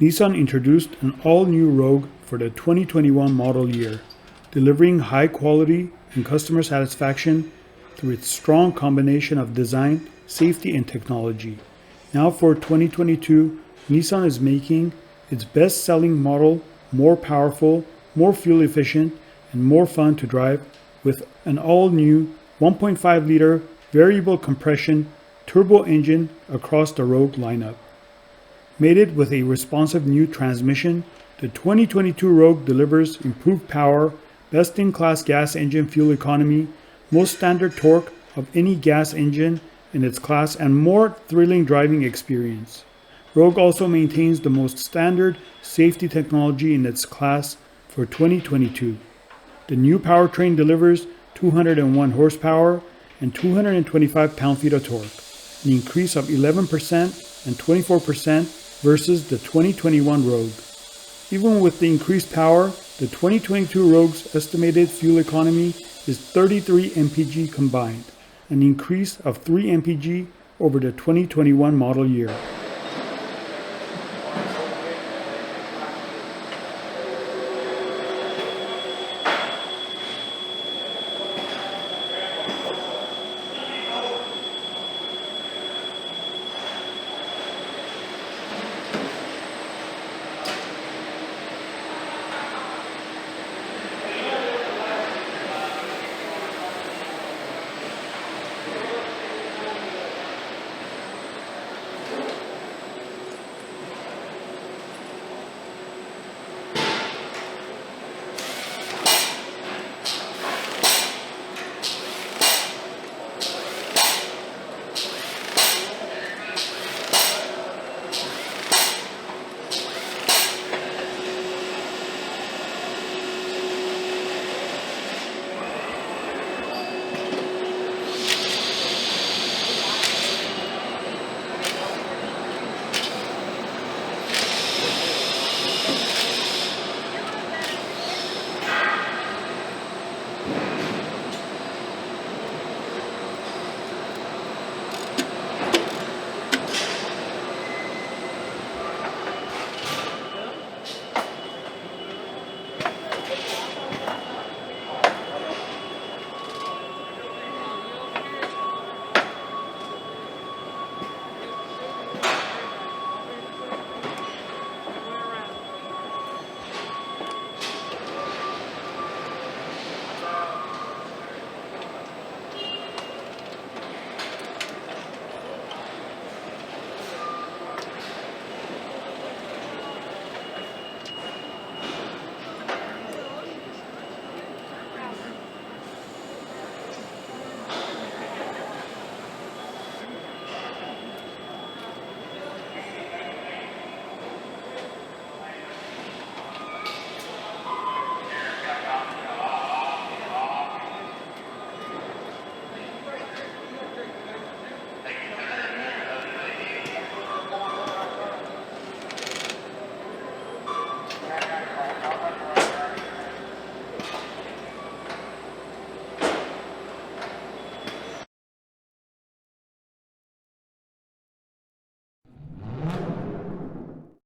Nissan introduced an all-new Rogue for the 2021 model year, delivering high quality and customer satisfaction through its strong combination of design, safety, and technology. Now for 2022, Nissan is making its best-selling model more powerful, more fuel efficient, and more fun to drive with an all-new 1.5-liter variable compression turbo engine across the Rogue lineup. Mated with a responsive new transmission, the 2022 Rogue delivers improved power, best-in-class gas engine fuel economy, most standard torque of any gas engine in its class, and more thrilling driving experience. Rogue also maintains the most standard safety technology in its class for 2022. The new powertrain delivers 201 horsepower and 225 pound-feet of torque, an increase of 11% and 24% versus the 2021 Rogue. Even with the increased power, the 2022 Rogue's estimated fuel economy is 33 mpg combined, an increase of 3 mpg over the 2021 model year.